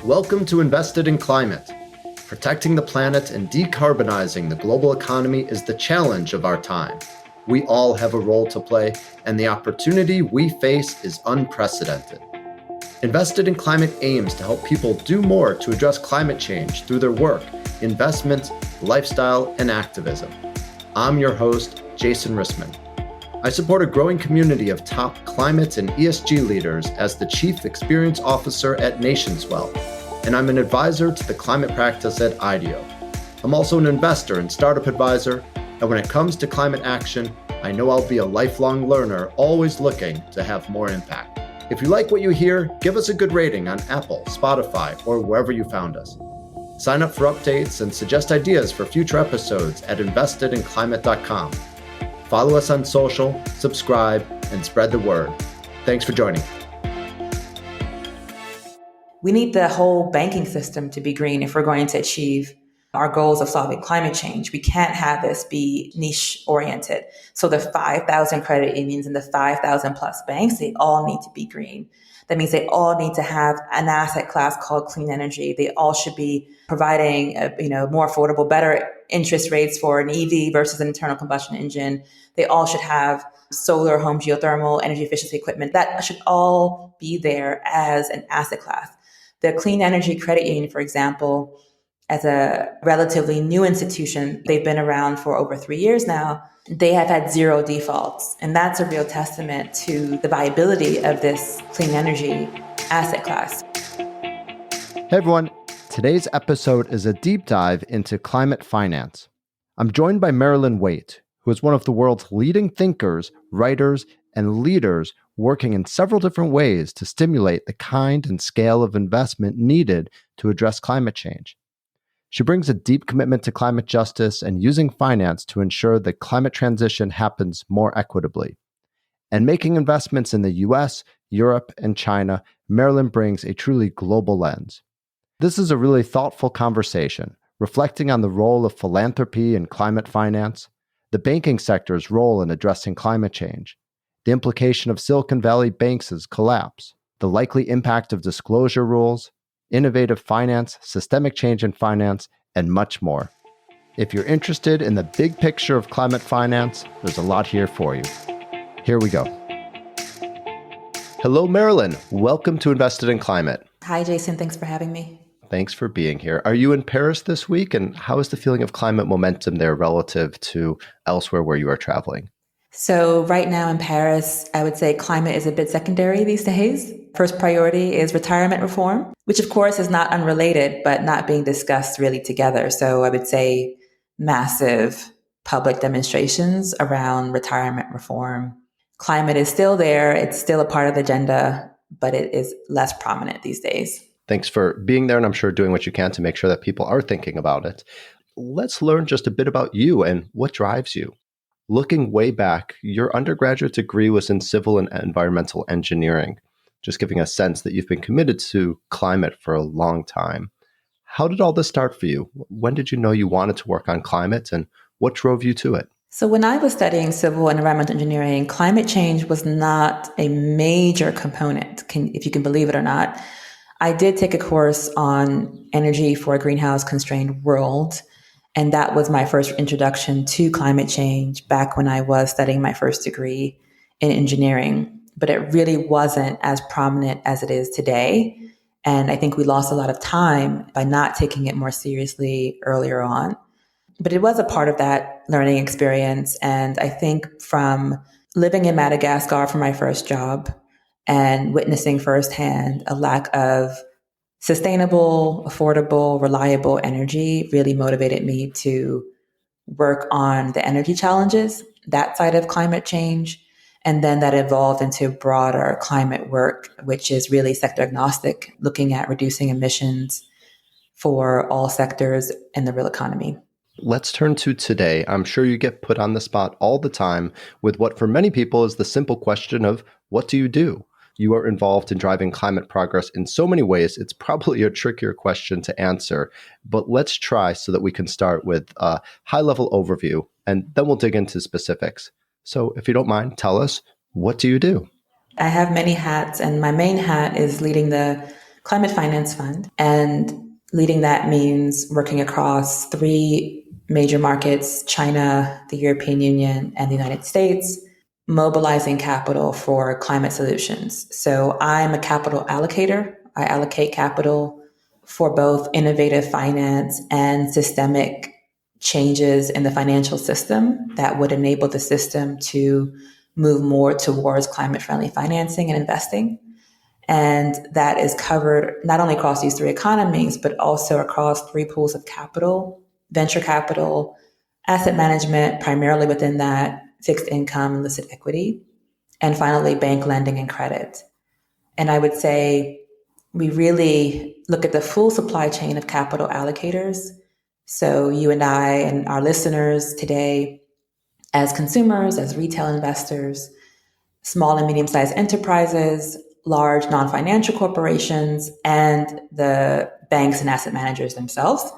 Welcome to Invested in Climate. Protecting the planet and decarbonizing the global economy is the challenge of our time. We all have a role to play, and the opportunity we face is unprecedented. Invested in Climate aims to help people do more to address climate change through their work, investment, lifestyle, and activism. I'm your host, Jason Rissman. I support a growing community of top climate and ESG leaders as the Chief Experience Officer at NationsWell, and I'm an advisor to the climate practice at IDEO. I'm also an investor and startup advisor, and when it comes to climate action, I know I'll be a lifelong learner, always looking to have more impact. If you like what you hear, give us a good rating on Apple, Spotify, or wherever you found us. Sign up for updates and suggest ideas for future episodes at investedinclimate.com. Follow us on social, subscribe, and spread the word. Thanks for joining. We need the whole banking system to be green if we're going to achieve our goals of solving climate change. We can't have this be niche oriented. So the 5,000 credit unions and the 5,000 plus banks, they all need to be green. That means they all need to have an asset class called clean energy. They all should be providing more affordable, better interest rates for an EV versus an internal combustion engine. They all should have solar, home geothermal, energy efficiency equipment. That should all be there as an asset class. The Clean Energy Credit Union, for example, as a relatively new institution, they've been around for over 3 years now. They have had zero defaults. And that's a real testament to the viability of this clean energy asset class. Hey everyone, today's episode is a deep dive into climate finance. I'm joined by Marilyn Waite, who is one of the world's leading thinkers, writers, and leaders working in several different ways to stimulate the kind and scale of investment needed to address climate change. She brings a deep commitment to climate justice and using finance to ensure that climate transition happens more equitably. And making investments in the US, Europe, and China, Marilyn brings a truly global lens. This is a really thoughtful conversation, reflecting on the role of philanthropy and climate finance, the banking sector's role in addressing climate change, the implication of Silicon Valley Banks' collapse, the likely impact of disclosure rules, innovative finance, systemic change in finance, and much more. If you're interested in the big picture of climate finance, there's a lot here for you. Here we go. Hello, Marilyn. Welcome to Invested in Climate. Hi, Jason. Thanks for having me. Thanks for being here. Are you in Paris this week? And how is the feeling of climate momentum there relative to elsewhere where you are traveling? So right now in Paris, I would say climate is a bit secondary these days. First priority is retirement reform, which of course is not unrelated, but not being discussed really together. So I would say massive public demonstrations around retirement reform. Climate is still there. It's still a part of the agenda, but it is less prominent these days. Thanks for being there, and I'm sure doing what you can to make sure that people are thinking about it. Let's learn just a bit about you and what drives you. Looking way back, your undergraduate degree was in civil and environmental engineering, just giving a sense that you've been committed to climate for a long time. How did all this start for you? When did you know you wanted to work on climate, and what drove you to it? So when I was studying civil and environmental engineering, climate change was not a major component, if you can believe it or not. I did take a course on energy for a greenhouse constrained world. And that was my first introduction to climate change back when I was studying my first degree in engineering. But it really wasn't as prominent as it is today. And I think we lost a lot of time by not taking it more seriously earlier on. But it was a part of that learning experience. And I think from living in Madagascar for my first job and witnessing firsthand a lack of sustainable, affordable, reliable energy really motivated me to work on the energy challenges, that side of climate change. And then that evolved into broader climate work, which is really sector agnostic, looking at reducing emissions for all sectors in the real economy. Let's turn to today. I'm sure you get put on the spot all the time with what for many people is the simple question of, what do you do? You are involved in driving climate progress in so many ways, it's probably a trickier question to answer. But let's try so that we can start with a high-level overview, and then we'll dig into specifics. So if you don't mind, tell us, what do you do? I have many hats, and my main hat is leading the climate finance fund. And leading that means working across three major markets, China, the European Union, and the United States, mobilizing capital for climate solutions. So I'm a capital allocator. I allocate capital for both innovative finance and systemic changes in the financial system that would enable the system to move more towards climate-friendly financing and investing. And that is covered not only across these three economies, but also across three pools of capital: venture capital, asset management, primarily within that, fixed income, listed equity, and finally, bank lending and credit. And I would say we really look at the full supply chain of capital allocators. So you and I and our listeners today, as consumers, as retail investors, small and medium-sized enterprises, large non-financial corporations, and the banks and asset managers themselves.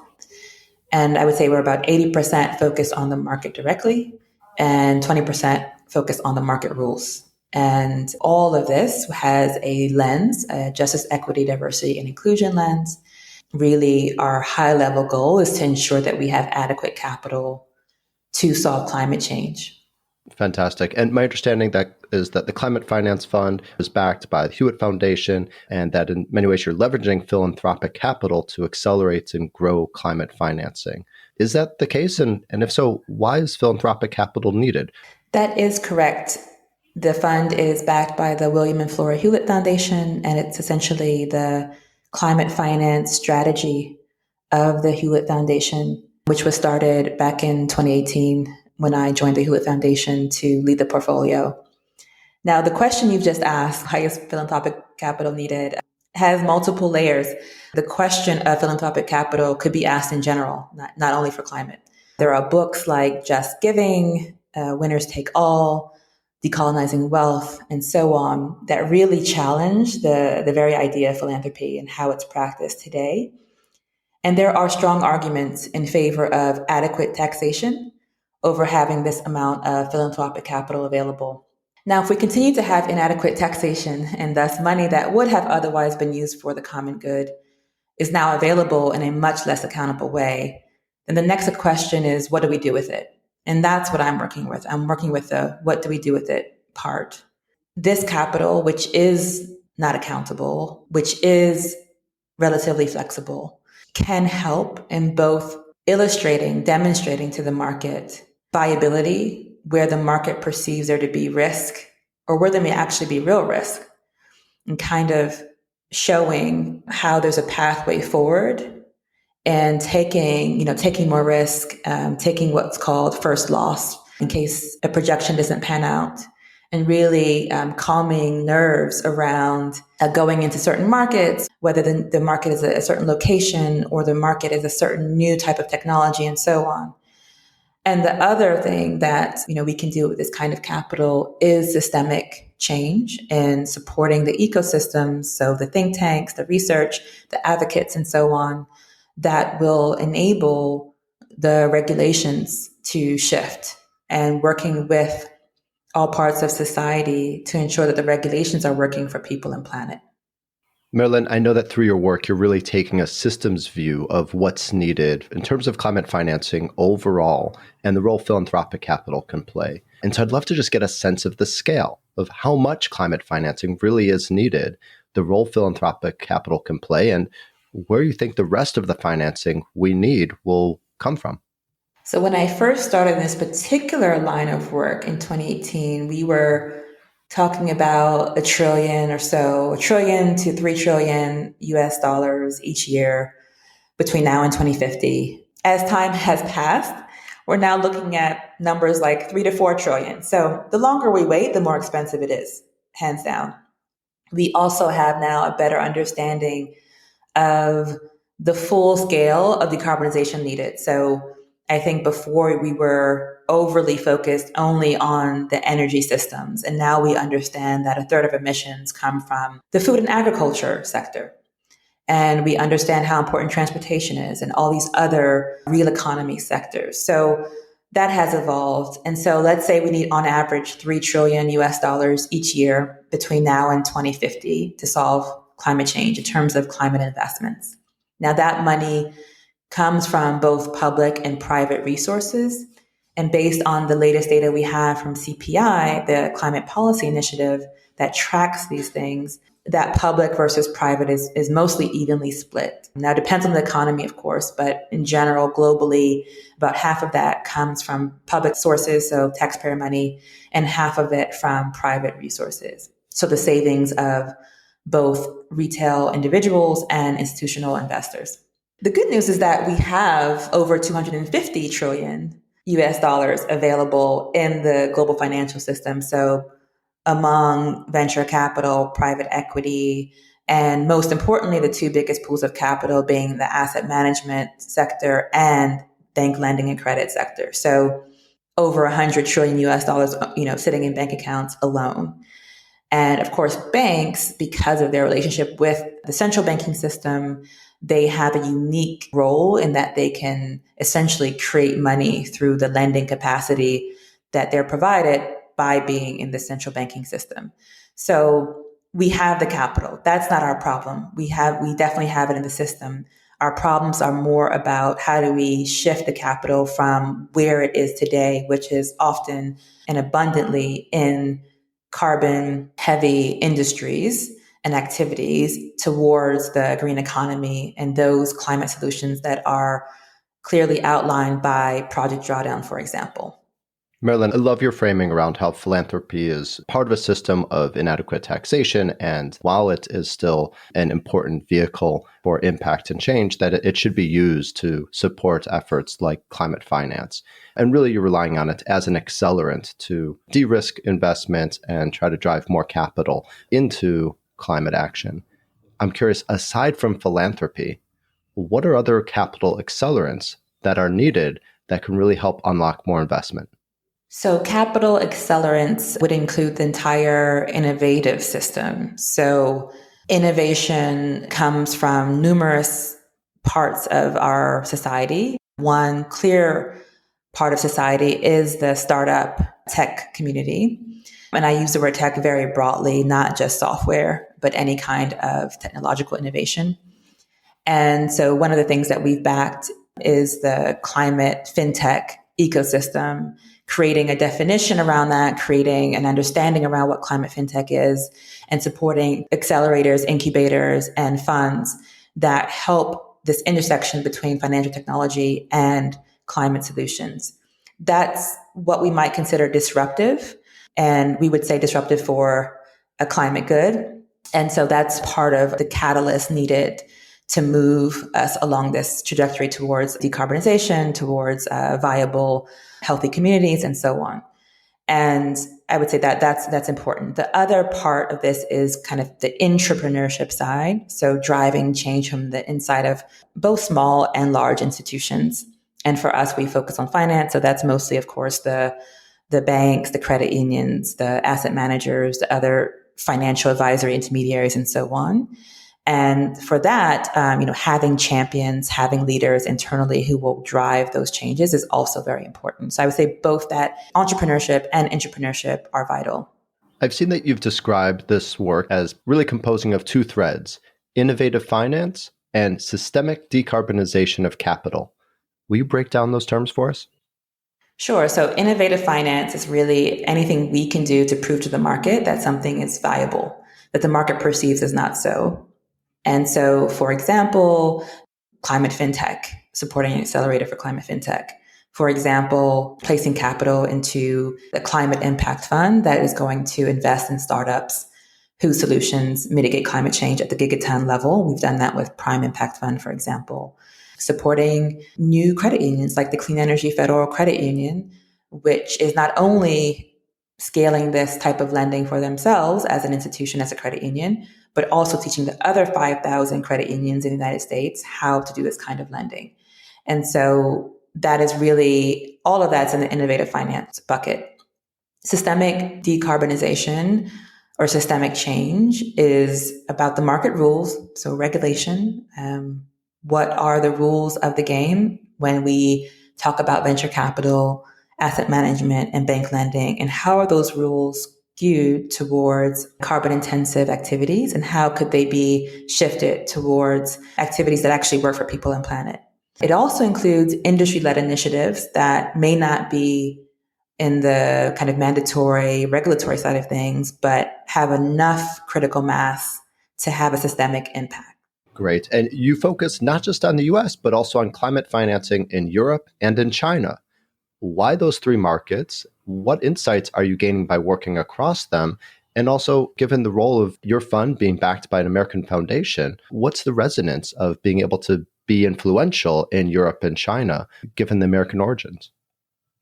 And I would say we're about 80% focused on the market directly and 20% focused on the market rules. And all of this has a lens, a justice, equity, diversity, and inclusion lens. Really, our high-level goal is to ensure that we have adequate capital to solve climate change. Fantastic. And my understanding is that the Climate Finance Fund is backed by the Hewitt Foundation, and that in many ways you're leveraging philanthropic capital to accelerate and grow climate financing. Is that the case? And if so, why is philanthropic capital needed? That is correct. The fund is backed by the William and Flora Hewlett Foundation, and it's essentially the climate finance strategy of the Hewlett Foundation, which was started back in 2018 when I joined the Hewlett Foundation to lead the portfolio. Now, the question you've just asked, why is philanthropic capital needed, has multiple layers. The question of philanthropic capital could be asked in general, not only for climate. There are books like Just Giving, Winners Take All, Decolonizing Wealth, and so on, that really challenge the very idea of philanthropy and how it's practiced today. And there are strong arguments in favor of adequate taxation over having this amount of philanthropic capital available. Now, if we continue to have inadequate taxation and thus money that would have otherwise been used for the common good is now available in a much less accountable way, then the next question is, what do we do with it? And that's what I'm working with. I'm working with the what do we do with it part. This capital, which is not accountable, which is relatively flexible, can help in both demonstrating to the market viability where the market perceives there to be risk or where there may actually be real risk, and kind of showing how there's a pathway forward and taking more risk, taking what's called first loss in case a projection doesn't pan out, and really calming nerves around going into certain markets, whether the market is a certain location or the market is a certain new type of technology and so on. And the other thing that we can do with this kind of capital is systemic change and supporting the ecosystems, so the think tanks, the research, the advocates, and so on, that will enable the regulations to shift, and working with all parts of society to ensure that the regulations are working for people and planet. Marilyn, I know that through your work, you're really taking a systems view of what's needed in terms of climate financing overall and the role philanthropic capital can play. And so I'd love to just get a sense of the scale of how much climate financing really is needed, the role philanthropic capital can play, and where you think the rest of the financing we need will come from. So when I first started this particular line of work in 2018, we were talking about $1 trillion to $3 trillion US dollars each year between now and 2050. As time has passed, we're now looking at numbers like 3 to 4 trillion. So the longer we wait, the more expensive it is, hands down. We also have now a better understanding of the full scale of decarbonization needed. So I think before we were overly focused only on the energy systems, and now we understand that a third of emissions come from the food and agriculture sector. And we understand how important transportation is and all these other real economy sectors. So that has evolved. And so let's say we need on average $3 trillion US dollars each year between now and 2050 to solve climate change, in terms of climate investments. Now, that money comes from both public and private resources. And based on the latest data we have from CPI, the Climate Policy Initiative that tracks these things, that public versus private is mostly evenly split. Now, it depends on the economy, of course, but in general, globally, about half of that comes from public sources, so taxpayer money, and half of it from private resources. So the savings of both retail individuals and institutional investors. The good news is that we have over 250 trillion US dollars available in the global financial system. So among venture capital, private equity, and most importantly, the two biggest pools of capital being the asset management sector and bank lending and credit sector. So over 100 trillion US dollars, sitting in bank accounts alone. And of course, banks, because of their relationship with the central banking system, they have a unique role in that they can essentially create money through the lending capacity that they're provided by being in the central banking system. So we have the capital. That's not our problem. We definitely have it in the system. Our problems are more about how do we shift the capital from where it is today, which is often and abundantly in carbon heavy industries and activities, towards the green economy and those climate solutions that are clearly outlined by Project Drawdown, for example. Marilyn, I love your framing around how philanthropy is part of a system of inadequate taxation. And while it is still an important vehicle for impact and change, that it should be used to support efforts like climate finance. And really, you're relying on it as an accelerant to de-risk investment and try to drive more capital into climate action. I'm curious, aside from philanthropy, what are other capital accelerants that are needed that can really help unlock more investment? So capital accelerants would include the entire innovative system. So innovation comes from numerous parts of our society. One clear part of society is the startup tech community. And I use the word tech very broadly, not just software, but any kind of technological innovation. And so one of the things that we've backed is the climate fintech ecosystem, creating a definition around that, creating an understanding around what climate fintech is, and supporting accelerators, incubators, and funds that help this intersection between financial technology and climate solutions. That's what we might consider disruptive, and we would say disruptive for a climate good. And so that's part of the catalyst needed to move us along this trajectory towards decarbonization, towards viable, healthy communities, and so on. And I would say that that's important. The other part of this is kind of the entrepreneurship side. So driving change from the inside of both small and large institutions. And for us, we focus on finance. So that's mostly, of course, the banks, the credit unions, the asset managers, the other financial advisory intermediaries, and so on. And for that, having champions, having leaders internally who will drive those changes is also very important. So I would say both that entrepreneurship and intrapreneurship are vital. I've seen that you've described this work as really composing of two threads: innovative finance and systemic decarbonization of capital. Will you break down those terms for us? Sure. So innovative finance is really anything we can do to prove to the market that something is viable, that the market perceives as not so. And so, for example, climate fintech, supporting an accelerator for climate fintech. For example, placing capital into the climate impact fund that is going to invest in startups whose solutions mitigate climate change at the gigaton level. We've done that with Prime Impact Fund, for example. Supporting new credit unions like the Clean Energy Federal Credit Union, which is not only scaling this type of lending for themselves as an institution, as a credit union, but also teaching the other 5,000 credit unions in the United States how to do this kind of lending. And so that is really, all of that's in the innovative finance bucket. Systemic decarbonization or systemic change is about the market rules, so regulation. What are the rules of the game when we talk about venture capital, asset management, and bank lending, and how are those rules skewed towards carbon intensive activities, and how could they be shifted towards activities that actually work for people and planet. It also includes industry-led initiatives that may not be in the kind of mandatory regulatory side of things, but have enough critical mass to have a systemic impact. Great. And you focus not just on the US, but also on climate financing in Europe and in China. Why those three markets? What insights are you gaining by working across them? And also, given the role of your fund being backed by an American foundation, what's the resonance of being able to be influential in Europe and China, given the American origins?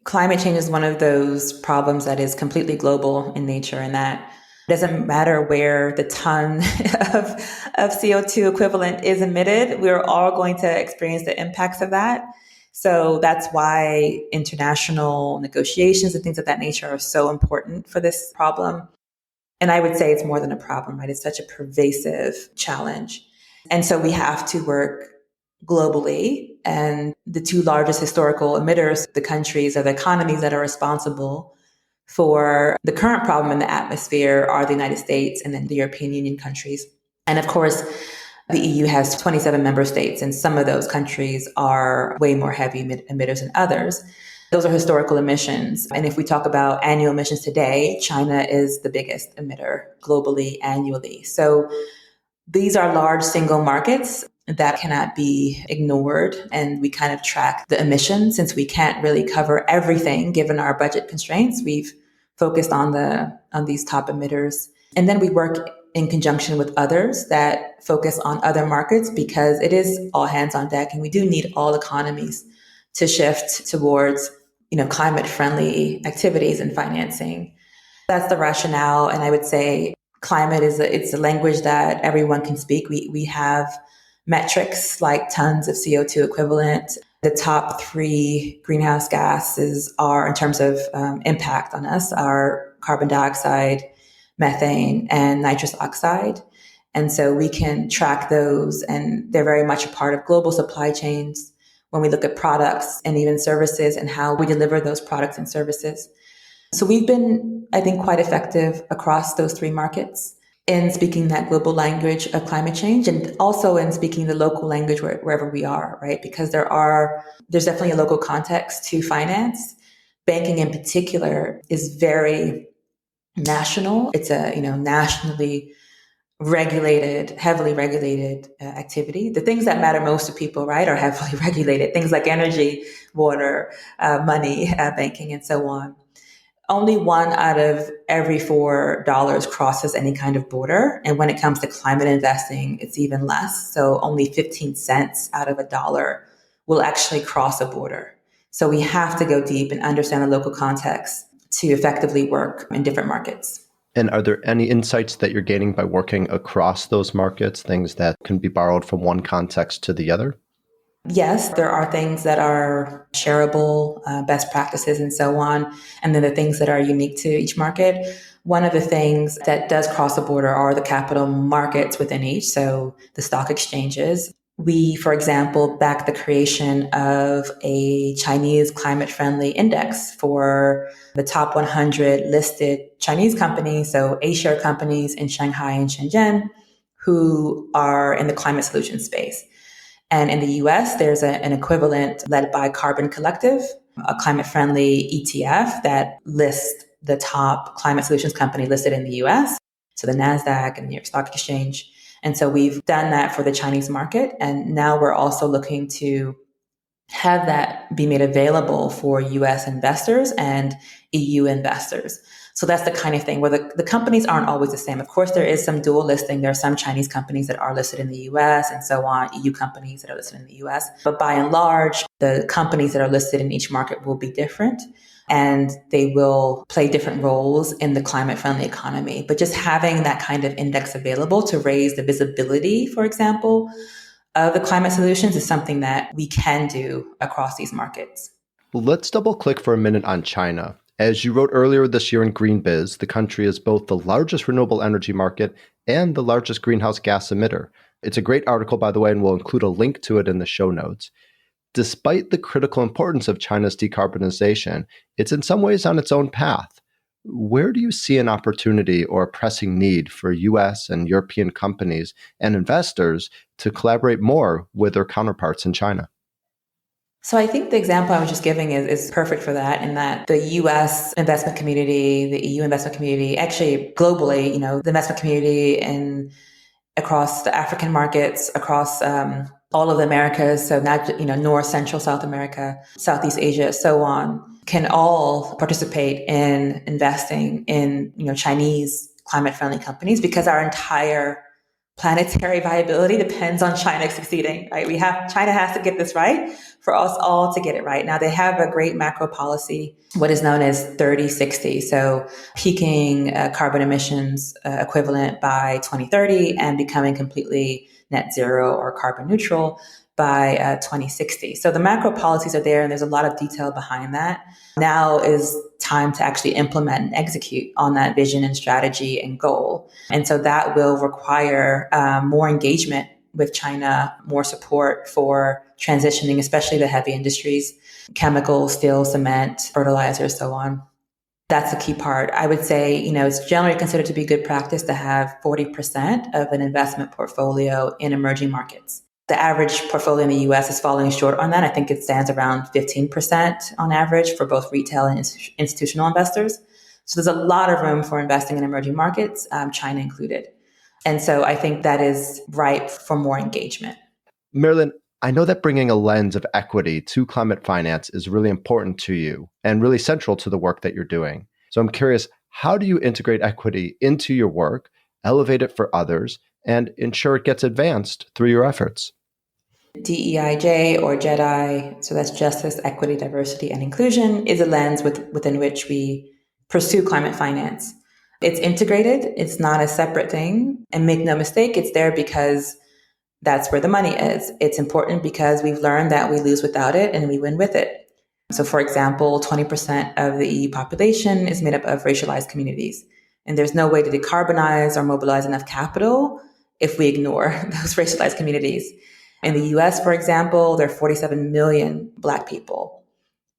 Climate change is one of those problems that is completely global in nature, and that it doesn't matter where the ton of CO2 equivalent is emitted, we're all going to experience the impacts of that. So that's why international negotiations and things of that nature are so important for this problem. And I would say it's more than a problem, right? It's such a pervasive challenge. And so we have to work globally. And the two largest historical emitters, the countries or the economies that are responsible for the current problem in the atmosphere, are the United States and then the European Union countries. And of course, the EU has 27 member states, and some of those countries are way more heavy emitters than others. Those are historical emissions. And if we talk about annual emissions today, China is the biggest emitter globally annually. So these are large single markets that cannot be ignored. And we kind of track the emissions since we can't really cover everything given our budget constraints. We've focused on these top emitters. And then we work in conjunction with others that focus on other markets, because it is all hands on deck and we do need all economies to shift towards, climate friendly activities and financing. That's the rationale. And I would say climate it's a language that everyone can speak. We have metrics like tons of CO2 equivalent. The top three greenhouse gases are, in terms of impact on us, are carbon dioxide, methane, and nitrous oxide. And so we can track those, and they're very much a part of global supply chains when we look at products and even services and how we deliver those products and services. So we've been, I think, quite effective across those three markets in speaking that global language of climate change, and also in speaking the local language wherever we are, right? Because there's definitely a local context to finance. Banking in particular is very national. It's a nationally regulated, heavily regulated activity. The things that matter most to people, right, are heavily regulated. Things like energy, water, money, banking, and so on. Only one out of every $4 crosses any kind of border. And when it comes to climate investing, it's even less. So only 15 cents out of $1 will actually cross a border. So we have to go deep and understand the local context to effectively work in different markets. And are there any insights that you're gaining by working across those markets, things that can be borrowed from one context to the other? Yes, there are things that are shareable, best practices and so on. And then the things that are unique to each market. One of the things that does cross the border are the capital markets within each, so the stock exchanges. We, for example, back the creation of a Chinese climate-friendly index for the top 100 listed Chinese companies, so A-share companies in Shanghai and Shenzhen, who are in the climate solution space. And in the US, there's an equivalent led by Carbon Collective, a climate-friendly ETF that lists the top climate solutions company listed in the US, so the NASDAQ and New York Stock Exchange. And so we've done that for the Chinese market. And now we're also looking to have that be made available for US investors and EU investors. So that's the kind of thing where the companies aren't always the same. Of course, there is some dual listing. There are some Chinese companies that are listed in the US and so on, EU companies that are listed in the US. But by and large, the companies that are listed in each market will be different, and they will play different roles in the climate-friendly economy. But just having that kind of index available to raise the visibility, for example, of the climate solutions is something that we can do across these markets. Let's double click for a minute on China. As you wrote earlier this year in Green Biz, the country is both the largest renewable energy market and the largest greenhouse gas emitter. It's a great article, by the way, and we'll include a link to it in the show notes. Despite the critical importance of China's decarbonization, it's in some ways on its own path. Where do you see an opportunity or a pressing need for US and European companies and investors to collaborate more with their counterparts in China? So I think the example I was just giving is perfect for that, in that the US investment community, the EU investment community, actually globally, the investment community and across the African markets, across all of the Americas, so not, North, Central, South America, Southeast Asia, so on, can all participate in investing in, Chinese climate-friendly companies, because our entire planetary viability depends on China succeeding, right? China has to get this right for us all to get it right. Now, they have a great macro policy, what is known as 30-60. So peaking carbon emissions equivalent by 2030 and becoming completely net zero or carbon neutral by 2060. So the macro policies are there, and there's a lot of detail behind that. Now is time to actually implement and execute on that vision and strategy and goal. And so that will require more engagement with China, more support for transitioning, especially the heavy industries, chemicals, steel, cement, fertilizers, so on. That's a key part. I would say, it's generally considered to be good practice to have 40% of an investment portfolio in emerging markets. The average portfolio in the US is falling short on that. I think it stands around 15% on average for both retail and institutional investors. So there's a lot of room for investing in emerging markets, China included. And so I think that is ripe for more engagement. Marilyn, I know that bringing a lens of equity to climate finance is really important to you and really central to the work that you're doing. So I'm curious, how do you integrate equity into your work, elevate it for others, and ensure it gets advanced through your efforts? DEIJ, or JEDI, so that's Justice, Equity, Diversity, and Inclusion, is a lens within which we pursue climate finance. It's integrated. It's not a separate thing. And make no mistake, it's there because that's where the money is. It's important because we've learned that we lose without it and we win with it. So for example, 20% of the EU population is made up of racialized communities. And there's no way to decarbonize or mobilize enough capital if we ignore those racialized communities. In the US, for example, there are 47 million Black people.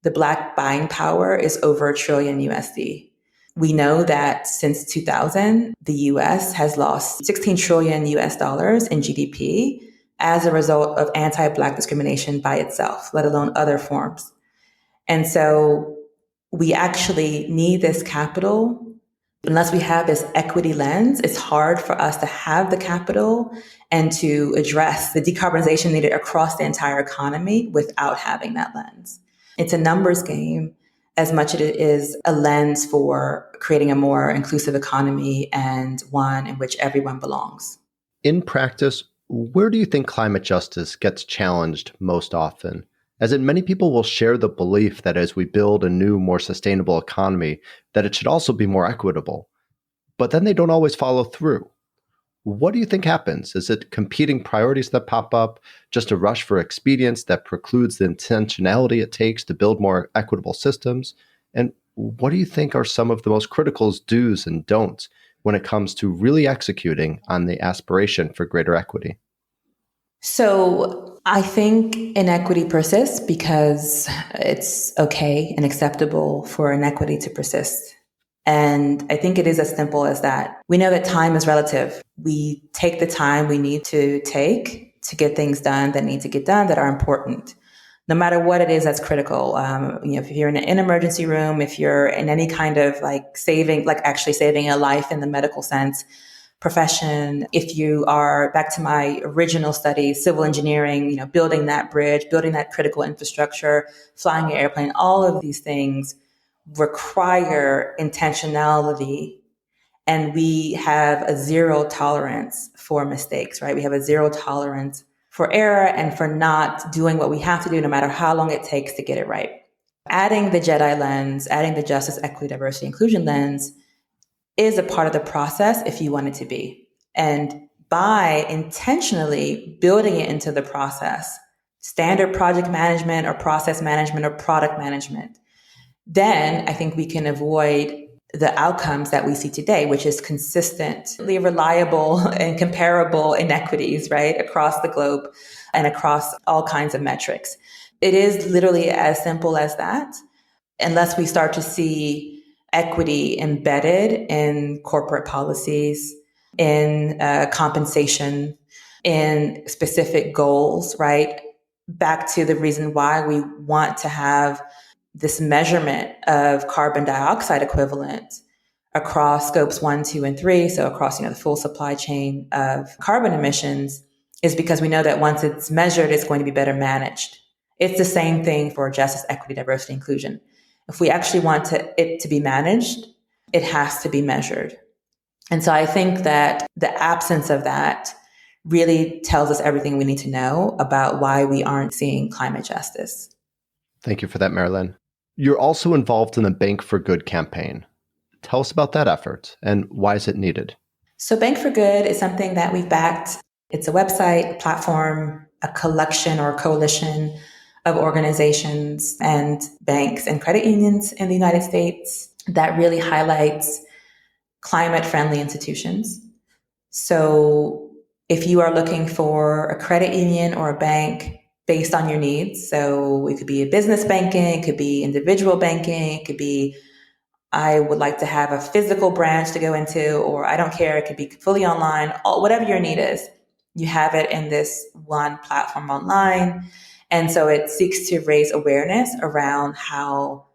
The Black buying power is over $1 trillion USD. We know that since 2000, the US has lost 16 trillion US dollars in GDP as a result of anti-Black discrimination by itself, let alone other forms. And so we actually need this capital. Unless we have this equity lens, it's hard for us to have the capital and to address the decarbonization needed across the entire economy without having that lens. It's a numbers game as much as it is a lens for creating a more inclusive economy and one in which everyone belongs. In practice, where do you think climate justice gets challenged most often? As in, many people will share the belief that as we build a new, more sustainable economy, that it should also be more equitable. But then they don't always follow through. What do you think happens? Is it competing priorities that pop up, just a rush for expedience that precludes the intentionality it takes to build more equitable systems? And what do you think are some of the most critical do's and don'ts when it comes to really executing on the aspiration for greater equity? So I think inequity persists because it's okay and acceptable for inequity to persist. And I think it is as simple as that. We know that time is relative. We take the time we need to take to get things done that need to get done that are important, no matter what it is that's critical. If you're in an emergency room, if you're in any kind of actually saving a life in the medical sense, profession, if you are, back to my original study, civil engineering, building that bridge, building that critical infrastructure, flying your airplane, all of these things require intentionality. And we have a zero tolerance for mistakes, right? We have a zero tolerance for error and for not doing what we have to do, no matter how long it takes to get it right. Adding the JEDI lens, adding the justice, equity, diversity, inclusion lens is a part of the process if you want it to be. And by intentionally building it into the process, standard project management or process management or product management, then I think we can avoid the outcomes that we see today, which is consistently reliable and comparable inequities, right, across the globe and across all kinds of metrics. It is literally as simple as that, unless we start to see equity embedded in corporate policies, in compensation, in specific goals, right? Back to the reason why we want to have this measurement of carbon dioxide equivalent across scopes 1, 2, and 3, so across the full supply chain of carbon emissions, is because we know that once it's measured, it's going to be better managed. It's the same thing for justice, equity, diversity, inclusion. If we actually want it to be managed, it has to be measured. And so I think that the absence of that really tells us everything we need to know about why we aren't seeing climate justice. Thank you for that, Marilyn. You're also involved in the Bank for Good campaign. Tell us about that effort and why is it needed? So Bank for Good is something that we've backed. It's a website, a platform, a collection or coalition of organizations and banks and credit unions in the United States that really highlights climate-friendly institutions. So if you are looking for a credit union or a bank based on your needs, so it could be a business banking, it could be individual banking, it could be I would like to have a physical branch to go into, or I don't care, it could be fully online, whatever your need is, you have it in this one platform online. And so it seeks to raise awareness around how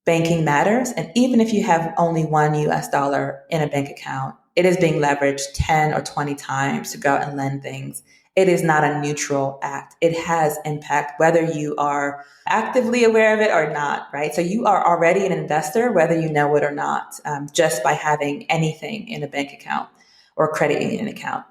banking matters. And even if you have only $1 in a bank account, it is being leveraged 10 or 20 times to go out and lend things. It is not a neutral act. It has impact, whether you are actively aware of it or not, right? So you are already an investor, whether you know it or not, just by having anything in a bank account or a credit union account.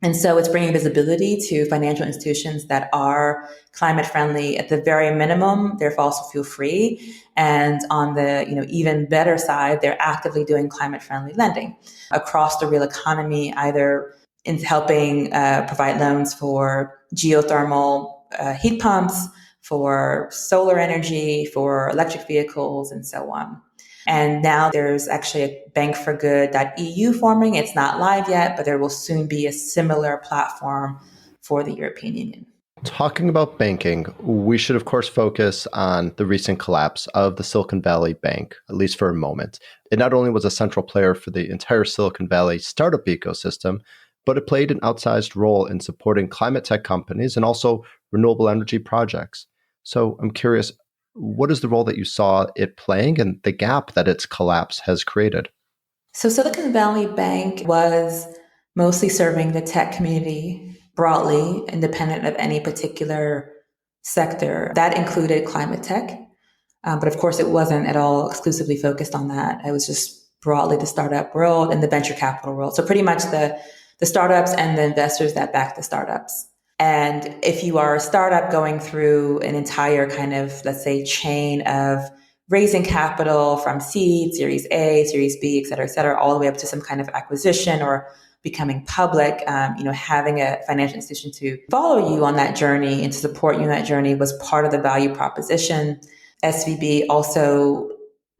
And so it's bringing visibility to financial institutions that are climate friendly. At the very minimum, they're fossil fuel free. And on the even better side, they're actively doing climate friendly lending across the real economy, either in helping provide loans for geothermal heat pumps, for solar energy, for electric vehicles, and so on. And now there's actually a bankforgood.eu forming. It's not live yet, but there will soon be a similar platform for the European Union. Talking about banking, we should, of course, focus on the recent collapse of the Silicon Valley Bank, at least for a moment. It not only was a central player for the entire Silicon Valley startup ecosystem, but it played an outsized role in supporting climate tech companies and also renewable energy projects. So I'm curious, what is the role that you saw it playing and the gap that its collapse has created? So Silicon Valley Bank was mostly serving the tech community broadly, independent of any particular sector. That included climate tech. But of course, it wasn't at all exclusively focused on that. It was just broadly the startup world and the venture capital world. So pretty much the startups and the investors that back the startups. And if you are a startup going through an entire kind of, let's say, chain of raising capital from seed, Series A, Series B, et cetera, all the way up to some kind of acquisition or becoming public, having a financial institution to follow you on that journey and to support you in that journey was part of the value proposition. SVB also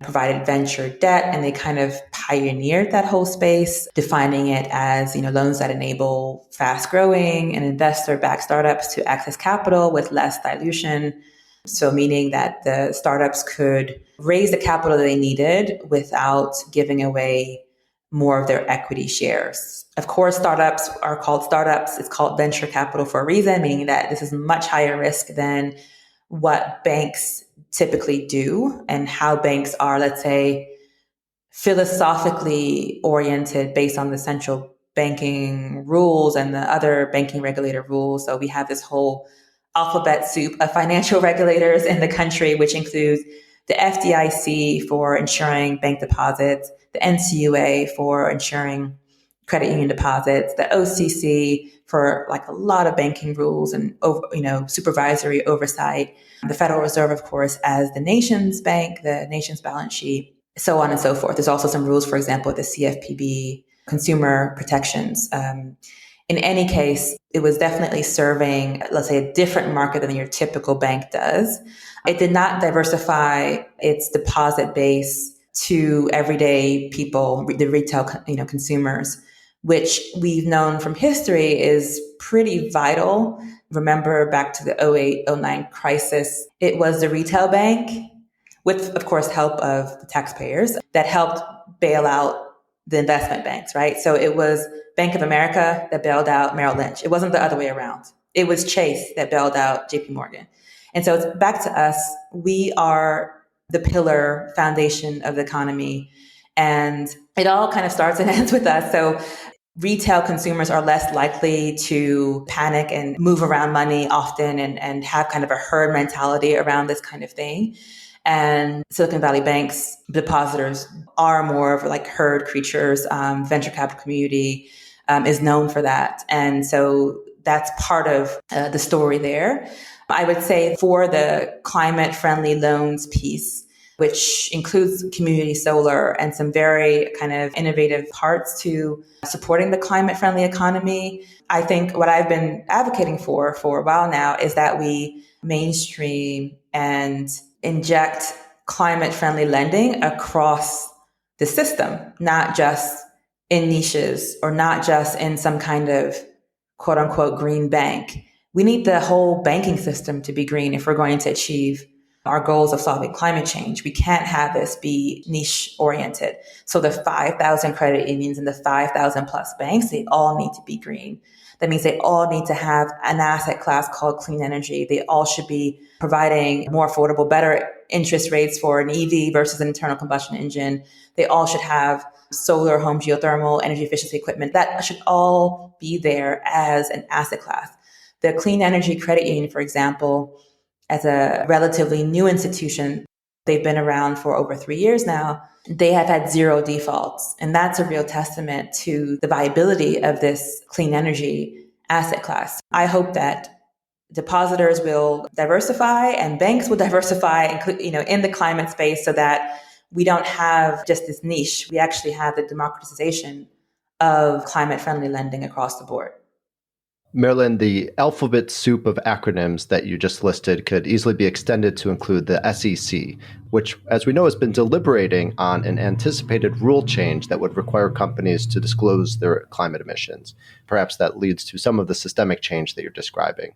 provided venture debt, and they kind of pioneered that whole space, defining it as, loans that enable fast growing and investor backed startups to access capital with less dilution. So meaning that the startups could raise the capital they needed without giving away more of their equity shares. Of course, startups are called startups. It's called venture capital for a reason, meaning that this is much higher risk than what banks typically do and how banks are, let's say, philosophically oriented based on the central banking rules and the other banking regulator rules. So we have this whole alphabet soup of financial regulators in the country, which includes the FDIC for ensuring bank deposits, the NCUA for ensuring credit union deposits, the OCC for like a lot of banking rules and supervisory oversight, the Federal Reserve, of course, as the nation's bank, the nation's balance sheet, so on and so forth. There's also some rules, for example, the CFPB, consumer protections. In any case, it was definitely serving, let's say, a different market than your typical bank does. It did not diversify its deposit base to everyday people, the retail, consumers, which we've known from history is pretty vital. Remember back to the 08-09 crisis, it was the retail bank, with, of course, help of the taxpayers that helped bail out the investment banks, right? So it was Bank of America that bailed out Merrill Lynch. It wasn't the other way around. It was Chase that bailed out JP Morgan. And so it's back to us. We are the pillar foundation of the economy. And it all kind of starts and ends with us. So retail consumers are less likely to panic and move around money often and have kind of a herd mentality around this kind of thing. And Silicon Valley Bank's depositors are more of like herd creatures. Venture capital community is known for that. And so that's part of the story there. I would say for the climate friendly loans piece, which includes community solar and some very kind of innovative parts to supporting the climate friendly economy. I think what I've been advocating for a while now is that we mainstream and inject climate friendly lending across the system, not just in niches or not just in some kind of quote unquote green bank. We need the whole banking system to be green if we're going to achieve our goals of solving climate change. We can't have this be niche oriented. So the 5,000 credit unions and the 5,000 plus banks, they all need to be green. That means they all need to have an asset class called clean energy. They all should be providing more affordable, better interest rates for an EV versus an internal combustion engine. They all should have solar, home geothermal, energy efficiency equipment. That should all be there as an asset class. The Clean Energy Credit Union, for example, as a relatively new institution, they've been around for over 3 years now. They have had zero defaults. And that's a real testament to the viability of this clean energy asset class. I hope that depositors will diversify and banks will diversify, in the climate space so that we don't have just this niche. We actually have the democratization of climate friendly lending across the board. Marilyn, the alphabet soup of acronyms that you just listed could easily be extended to include the SEC, which, as we know, has been deliberating on an anticipated rule change that would require companies to disclose their climate emissions. Perhaps that leads to some of the systemic change that you're describing.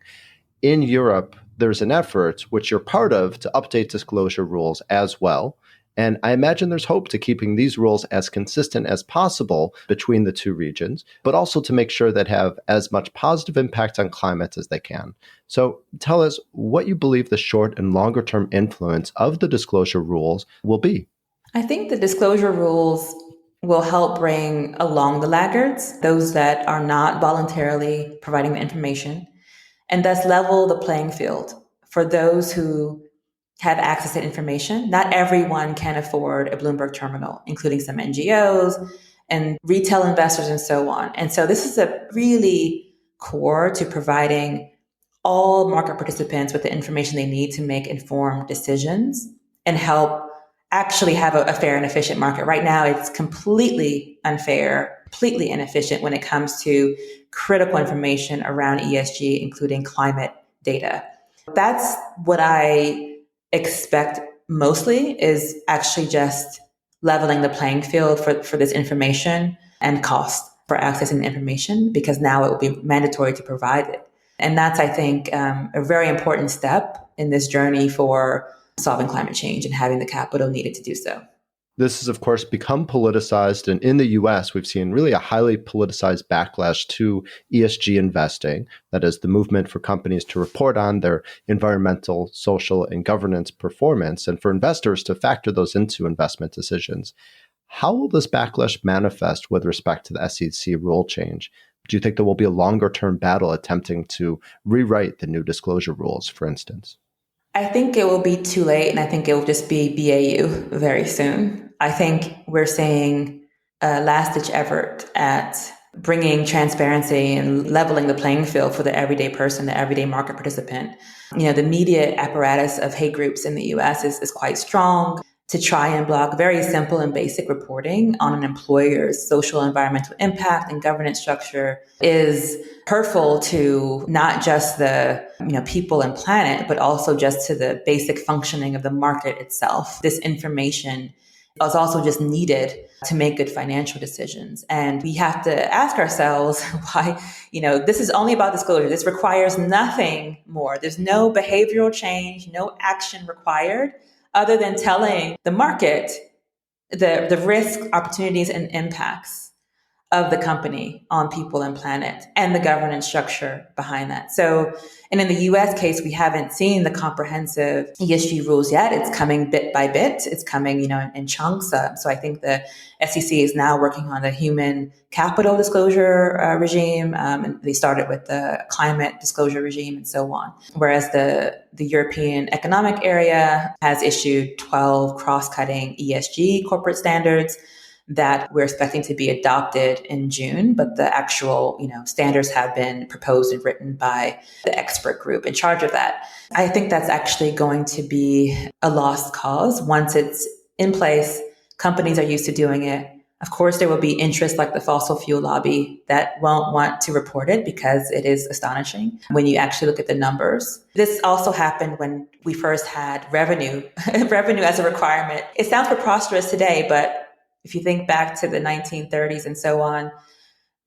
In Europe, there's an effort, which you're part of, to update disclosure rules as well. And I imagine there's hope to keeping these rules as consistent as possible between the two regions, but also to make sure that have as much positive impact on climate as they can. So tell us what you believe the short and longer term influence of the disclosure rules will be. I think the disclosure rules will help bring along the laggards, those that are not voluntarily providing the information, and thus level the playing field for those who have access to information. Not everyone can afford a Bloomberg terminal, including some NGOs and retail investors and so on. And so this is a really core to providing all market participants with the information they need to make informed decisions and help actually have a fair and efficient market. Right now, it's completely unfair, completely inefficient when it comes to critical information around ESG, including climate data. That's what I expect mostly, is actually just leveling the playing field for this information and cost for accessing the information, because now it will be mandatory to provide it. And that's, I think, a very important step in this journey for solving climate change and having the capital needed to do so. This has, of course, become politicized. And in the US, we've seen really a highly politicized backlash to ESG investing. That is, the movement for companies to report on their environmental, social, and governance performance, and for investors to factor those into investment decisions. How will this backlash manifest with respect to the SEC rule change? Do you think there will be a longer-term battle attempting to rewrite the new disclosure rules, for instance? I think it will be too late, and I think it will just be BAU very soon. I think we're seeing a last-ditch effort at bringing transparency and leveling the playing field for the everyday person, the everyday market participant. The media apparatus of hate groups in the US is quite strong to try and block very simple and basic reporting on an employer's social and environmental impact and governance structure is hurtful to not just the people and planet, but also just to the basic functioning of the market itself. This information is also just needed to make good financial decisions. And we have to ask ourselves why, this is only about disclosure. This requires nothing more. There's no behavioral change, no action required other than telling the market the risk, opportunities, and impacts of the company on people and planet and the governance structure behind that. So, and in the US case, we haven't seen the comprehensive ESG rules yet. It's coming bit by bit. It's coming, in chunks. So I think the SEC is now working on the human capital disclosure regime. And they started with the climate disclosure regime and so on. Whereas the European Economic Area has issued 12 cross-cutting ESG corporate standards that we're expecting to be adopted in June, but the actual, standards have been proposed and written by the expert group in charge of that. I think that's actually going to be a lost cause. Once it's in place, companies are used to doing it. Of course, there will be interest like the fossil fuel lobby that won't want to report it because it is astonishing when you actually look at the numbers. This also happened when we first had revenue as a requirement. It sounds preposterous today, but if you think back to the 1930s and so on,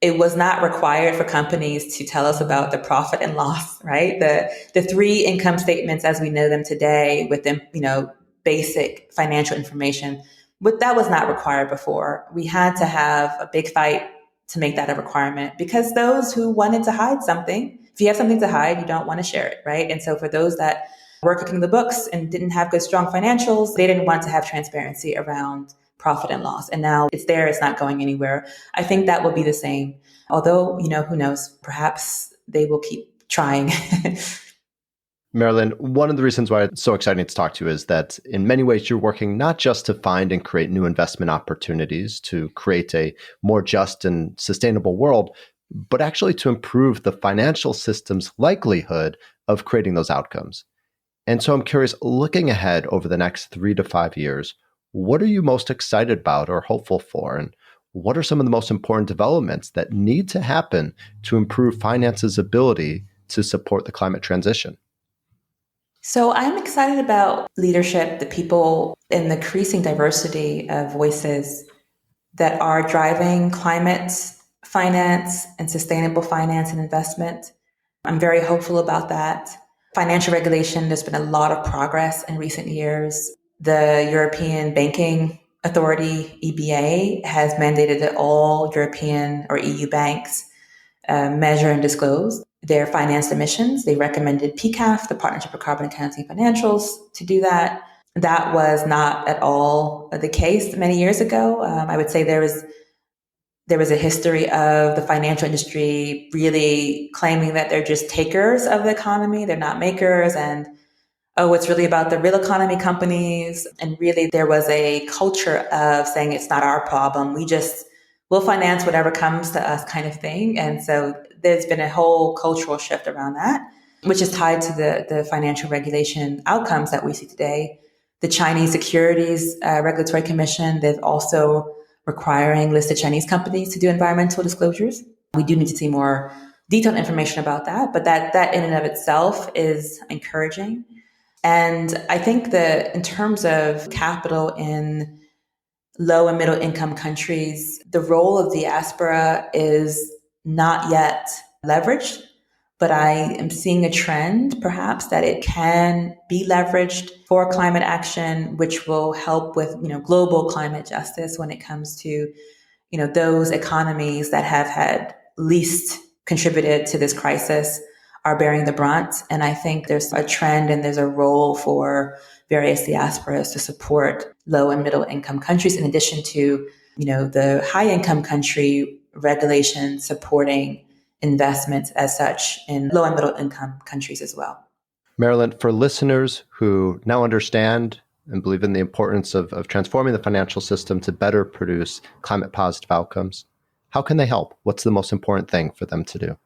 it was not required for companies to tell us about the profit and loss, right? The three income statements as we know them today with them, basic financial information, but that was not required before. We had to have a big fight to make that a requirement because those who wanted to hide something, if you have something to hide, you don't want to share it, right? And so for those that were cooking the books and didn't have good, strong financials, they didn't want to have transparency around profit and loss. And now it's there, it's not going anywhere. I think that will be the same. Although, who knows, perhaps they will keep trying. Marilyn, one of the reasons why it's so exciting to talk to you is that in many ways you're working not just to find and create new investment opportunities to create a more just and sustainable world, but actually to improve the financial system's likelihood of creating those outcomes. And so I'm curious, looking ahead over the next 3 to 5 years, what are you most excited about or hopeful for? And what are some of the most important developments that need to happen to improve finance's ability to support the climate transition? So I'm excited about leadership, the people, and the increasing diversity of voices that are driving climate finance and sustainable finance and investment. I'm very hopeful about that. Financial regulation, there's been a lot of progress in recent years. The European Banking Authority, EBA, has mandated that all European or EU banks measure and disclose their financed emissions. They recommended PCAF, the Partnership for Carbon Accounting Financials, to do that. That was not at all the case many years ago. I would say there was a history of the financial industry really claiming that they're just takers of the economy, they're not makers, and it's really about the real economy companies. And really there was a culture of saying it's not our problem. We'll finance whatever comes to us kind of thing. And so there's been a whole cultural shift around that, which is tied to the financial regulation outcomes that we see today. The Chinese Securities Regulatory Commission, they've also requiring listed Chinese companies to do environmental disclosures. We do need to see more detailed information about that, but that in and of itself is encouraging. And I think that in terms of capital in low and middle income countries, the role of diaspora is not yet leveraged, but I am seeing a trend perhaps that it can be leveraged for climate action, which will help with, global climate justice when it comes to, those economies that have had least contributed to this crisis are bearing the brunt. And I think there's a trend and there's a role for various diasporas to support low and middle income countries, in addition to, the high income country regulations supporting investments as such in low and middle income countries as well. Marilyn, for listeners who now understand and believe in the importance of transforming the financial system to better produce climate positive outcomes, how can they help? What's the most important thing for them to do?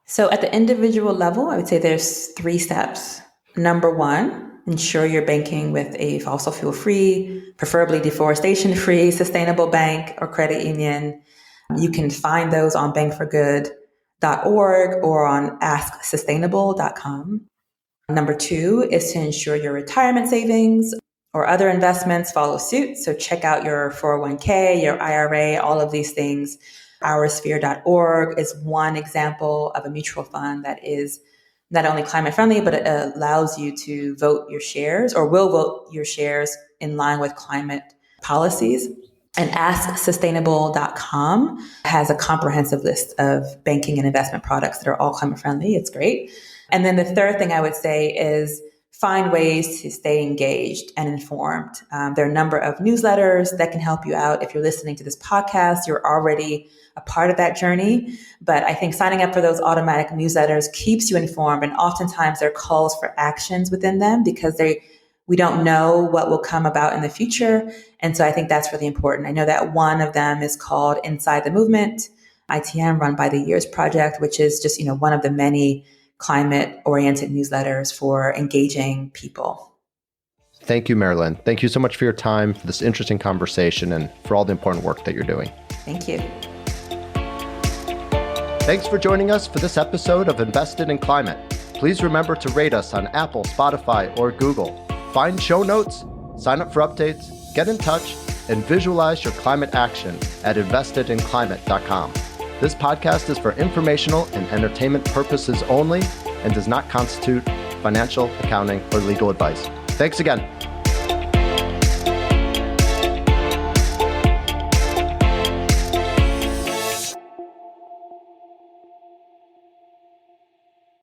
So at the individual level, I would say there's 3 steps. Number 1, ensure you're banking with a fossil fuel free, preferably deforestation free, sustainable bank or credit union. You can find those on bankforgood.org or on asksustainable.com. Number 2 is to ensure your retirement savings or other investments follow suit. So check out your 401k, your IRA, all of these things. Oursphere.org is one example of a mutual fund that is not only climate friendly, but it allows you to vote your shares or will vote your shares in line with climate policies. And asksustainable.com has a comprehensive list of banking and investment products that are all climate friendly. It's great. And then the third thing I would say is find ways to stay engaged and informed. There are a number of newsletters that can help you out. If you're listening to this podcast, you're already a part of that journey. But I think signing up for those automatic newsletters keeps you informed. And oftentimes there are calls for actions within them because we don't know what will come about in the future. And so I think that's really important. I know that one of them is called Inside the Movement, ITM, run by the Years Project, which is just, one of the many climate-oriented newsletters for engaging people. Thank you, Marilyn. Thank you so much for your time, for this interesting conversation, and for all the important work that you're doing. Thank you. Thanks for joining us for this episode of Invested in Climate. Please remember to rate us on Apple, Spotify, or Google. Find show notes, sign up for updates, get in touch, and visualize your climate action at investedinclimate.com. This podcast is for informational and entertainment purposes only and does not constitute financial, accounting, or legal advice. Thanks again.